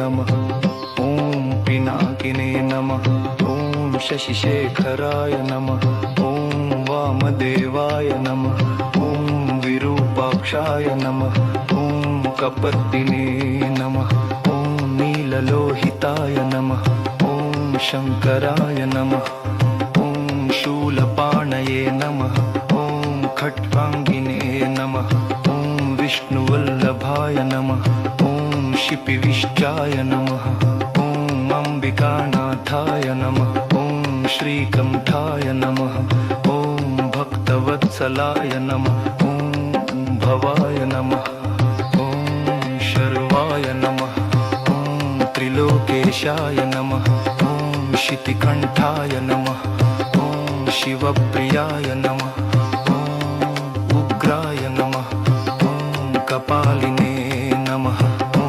नमः। ॐ पिनाकिने नमः। ॐ शशिशेखराय नमः। ॐ वामदेवाय नमः। ॐ विरूपाक्षाय नमः। ॐ कपर्दिने नमः। ॐ नीललोहिताय नमः। ॐ शङ्कराय नमः। ॐ शूलपाणये नमः। ॐ खट्वाङ्गिने नमः। ॐ विष्णुवल्लभाय नमः। ॐ शिपिविष्टाय नमः। ॐ अम्बिकानाथाय नमः। ॐ श्रीकण्ठाय नमः। ॐ भक्तवत्सलाय नमः। ॐ भवाय नमः। ॐ शर्वाय नमः। ॐ त्रिलोकेशाय नमः। ॐ शितिकण्ठाय नमः। ॐ शिवप्रियाय नमः। ॐ उग्राय नमः। ॐ कपालिने नमः। ॐ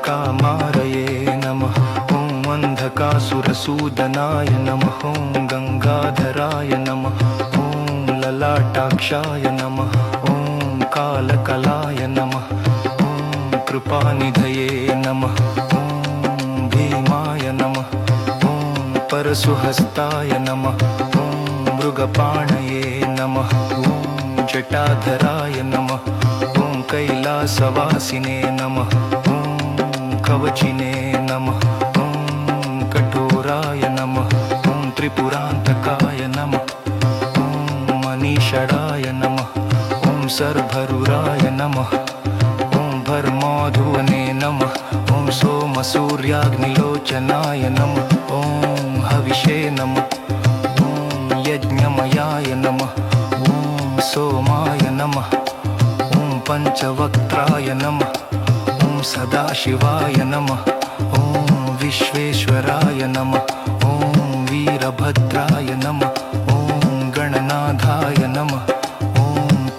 कामारये नमः। ॐ अन्धकासुरसूदनाय नमः। ॐ गङ्गाधराय नमः। ॐ ललाटाक्षाय नमः। ॐ कालकलाय नमः। ॐ कृपानिधये नमः। ॐ भीमाय नमः। ॐ परशुहस्ताय नमः। ॐ मृगपाणये नमः। ॐ जटाधराय नमः। ॐ कैलासवासिने नमः। ॐ कवचिने नमः। ॐ कठोराय नमः। ॐ त्रिपुरान्तकाय नमः। ॐ मनीषणाय नमः। ॐ सर्वरुराय नमः। ॐ भर्माधुवने नमः। ॐ सोमसूर्याग्निलोचनाय नमः। ॐ हविषे नमः। ॐ यज्ञमयाय नमः। ॐ सोमाय नमः। ॐ पञ्चवक्त्राय नमः। ॐ सदाशिवाय नमः। ॐ विश्वेश्वराय नमः। ॐ वीरभद्राय नमः। ॐ गणनाथाय नमः। ॐ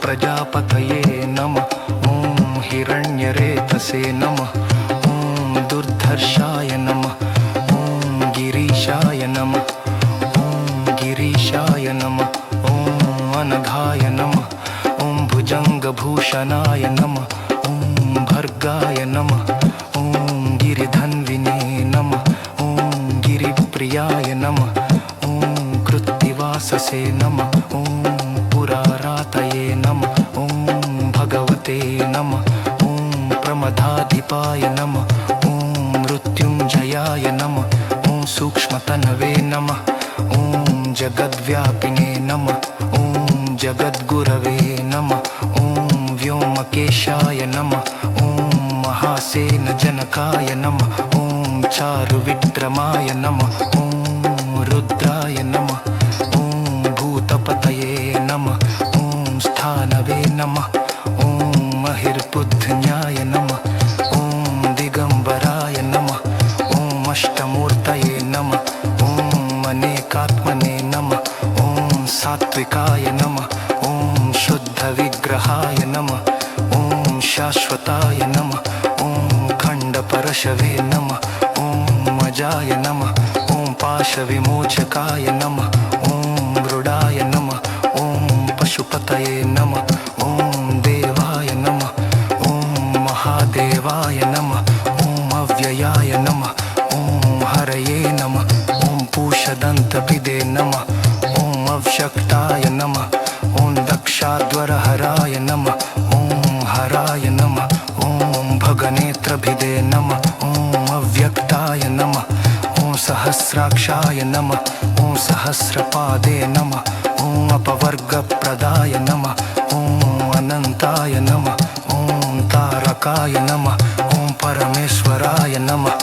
प्रजापतये नमः। ॐ हिरण्यरेतसे नमः। ॐ दुर्धर्षाय नमः। ॐ गिरीशाय नमः। ॐ गिरीशाय नमः। ॐ अनघाय नमः। ॐ भुजङ्गभूषणाय नमः। ॐ भर्गाय नमः। ॐ गिरिधन्विने नमः। ॐ गिरिप्रियाय नमः। ॐ कृत्तिवाससे नमः। ॐ पुरारातये नमः। ॐ भगवते नमः। ॐ प्रमदाधिपाय नमः। ॐ मृत्युञ्जयाय नमः। ॐ सूक्ष्मतनवे नमः। ॐ जगद्व्यापिने नमः। ॐ जगद्गुरवे नमः। ॐ व्योमकेशाय नमः। ॐ महासेनजनकाय नमः। ॐ चारुविक्रमाय नमः। ॐ रुद्राय नमः। ॐ भूतपतये नमः। ॐ स्थानवे नमः। ॐ महिर्बुद्ध्याय नमः। ॐ दिगम्बराय नमः। ॐ अष्टमूर्तये नमः। ॐ अनेकात्मने नमः। ॐ सात्विकाय नमः। ॐ शुद्धविग्रहाय नमः। ॐ शाश्वताय नमः। ॐ खण्डपरशवे नमः। ॐ अजाय नमः। ॐ पाशविमोचकाय नमः। ॐ मृडाय नमः। ॐ पशुपतये नमः। ॐ देवाय नमः। ॐ महादेवाय नमः। ॐ अव्ययाय नमः। ॐ हरये नमः। ॐ पूषदन्तभिदे नमः। ॐ अव्यक्ताय नमः। ॐ दक्षाध्वरहराय नमः। ॐ हराय नमः। ॐ भगनेत्रभिदे नमः। ॐ अव्यक्ताय नमः। ॐ सहस्राक्षाय नमः। ॐ सहस्रपादे नमः। ॐ अपवर्गप्रदाय नमः। ॐ अनन्ताय नमः। ॐ तारकाय नमः। ॐ परमेश्वराय नमः।